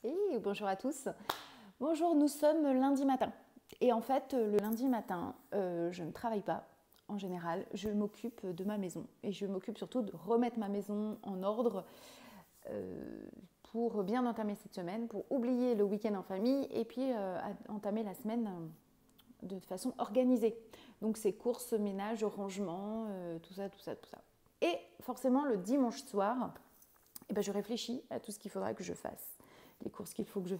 Et bonjour à tous. Bonjour, nous sommes lundi matin. Et en fait, le lundi matin, je ne travaille pas en général. Je m'occupe de ma maison. Et je m'occupe surtout de remettre ma maison en ordre pour bien entamer cette semaine, pour oublier le week-end en famille et puis entamer la semaine de façon organisée. Donc c'est courses, ménage, rangement, tout ça. Et forcément, le dimanche soir, je réfléchis à tout ce qu'il faudra que je fasse. Les courses qu'il faut que je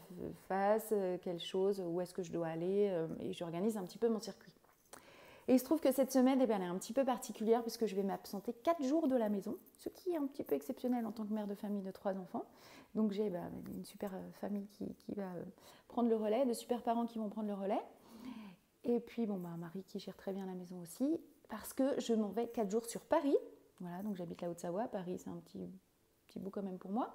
fasse, quelles choses, où est-ce que je dois aller, et j'organise un petit peu mon circuit. Et il se trouve que cette semaine, elle est un petit peu particulière puisque je vais m'absenter 4 jours de la maison, ce qui est un petit peu exceptionnel en tant que mère de famille de 3 enfants. Donc j'ai une super famille qui va prendre le relais, de super parents qui vont prendre le relais. Et puis un mari qui gère très bien la maison aussi, parce que je m'en vais 4 jours sur Paris. Voilà, donc j'habite la Haute-Savoie, Paris c'est un petit bout quand même pour moi.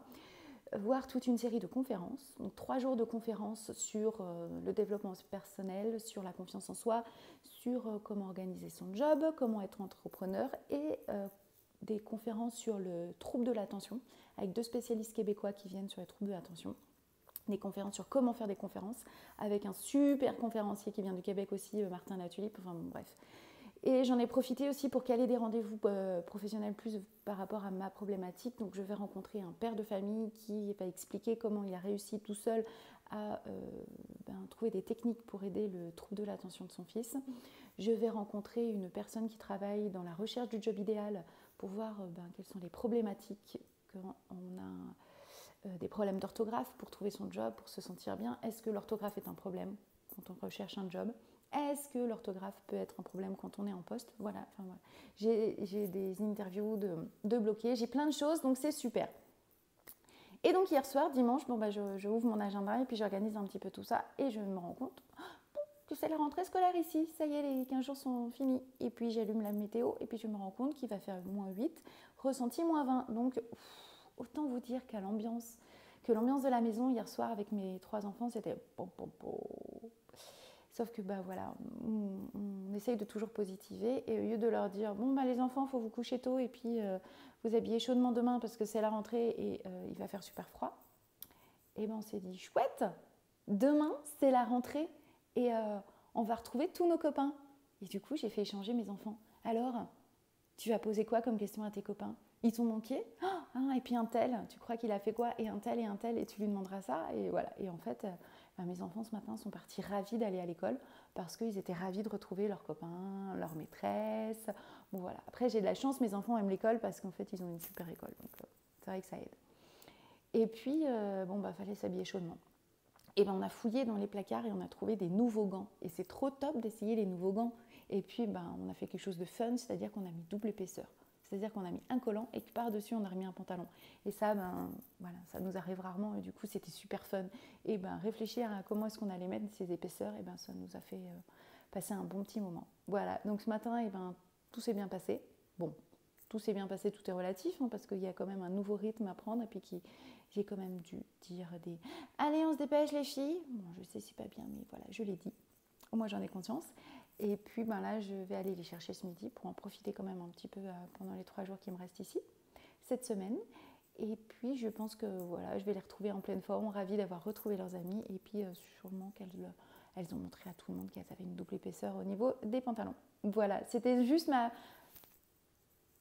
Voir toute une série de conférences, donc 3 jours de conférences sur le développement personnel, sur la confiance en soi, sur comment organiser son job, comment être entrepreneur et des conférences sur le trouble de l'attention avec 2 spécialistes québécois qui viennent sur les troubles de l'attention. Des conférences sur comment faire des conférences avec un super conférencier qui vient du Québec aussi, Martin Latulippe, enfin bon, bref. Et j'en ai profité aussi pour caler des rendez-vous professionnels plus par rapport à ma problématique. Donc je vais rencontrer un père de famille qui va expliquer comment il a réussi tout seul à trouver des techniques pour aider le trouble de l'attention de son fils. Je vais rencontrer une personne qui travaille dans la recherche du job idéal pour voir quelles sont les problématiques quand on a des problèmes d'orthographe pour trouver son job, pour se sentir bien. Est-ce que l'orthographe est un problème quand on recherche un job ? Est-ce que l'orthographe peut être un problème quand on est en poste ? Voilà. J'ai des interviews de bloqués, j'ai plein de choses, donc c'est super. Et donc hier soir, dimanche, je ouvre mon agenda et puis j'organise un petit peu tout ça et je me rends compte que c'est la rentrée scolaire ici. Ça y est, les 15 jours sont finis. Et puis j'allume la météo et puis je me rends compte qu'il va faire -8, ressenti -20. Donc autant vous dire que l'ambiance de la maison hier soir avec mes 3 enfants, c'était... Sauf que on essaye de toujours positiver et au lieu de leur dire les enfants, il faut vous coucher tôt et puis vous habiller chaudement demain parce que c'est la rentrée et il va faire super froid, et on s'est dit chouette, demain c'est la rentrée et on va retrouver tous nos copains. Et du coup j'ai fait échanger mes enfants. Alors, tu vas poser quoi comme question à tes copains ? Ils t'ont manqué ? Et puis un tel, tu crois qu'il a fait quoi ? Et un tel, et tu lui demanderas ça. Et voilà. Et en fait, mes enfants ce matin sont partis ravis d'aller à l'école parce qu'ils étaient ravis de retrouver leurs copains, leur maîtresse. Bon voilà. Après, j'ai de la chance, mes enfants aiment l'école parce qu'en fait, ils ont une super école. Donc c'est vrai que ça aide. Et puis, fallait s'habiller chaudement. Et on a fouillé dans les placards et on a trouvé des nouveaux gants. Et c'est trop top d'essayer les nouveaux gants. Et puis, on a fait quelque chose de fun, c'est-à-dire qu'on a mis double épaisseur. C'est-à-dire qu'on a mis un collant et que par-dessus, on a remis un pantalon. Et ça, ça nous arrive rarement et du coup, c'était super fun. Et réfléchir à comment est-ce qu'on allait mettre ces épaisseurs, et ça nous a fait passer un bon petit moment. Voilà, donc ce matin, tout s'est bien passé. Bon, tout s'est bien passé, tout est relatif, parce qu'il y a quand même un nouveau rythme à prendre et puis j'ai quand même dû dire des « Allez, on se dépêche les filles !» Bon, je sais, c'est pas bien, mais voilà, je l'ai dit. Moi, j'en ai conscience. Et puis là, je vais aller les chercher ce midi pour en profiter quand même un petit peu pendant les 3 jours qui me restent ici, cette semaine. Et puis, je pense que je vais les retrouver en pleine forme, ravies d'avoir retrouvé leurs amis. Et puis, sûrement qu'elles ont montré à tout le monde qu'elles avaient une double épaisseur au niveau des pantalons. Voilà, c'était juste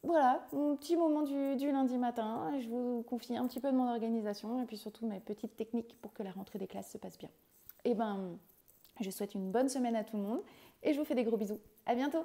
mon petit moment du lundi matin. Je vous confie un petit peu de mon organisation et puis surtout mes petites techniques pour que la rentrée des classes se passe bien. Je souhaite une bonne semaine à tout le monde et je vous fais des gros bisous. À bientôt!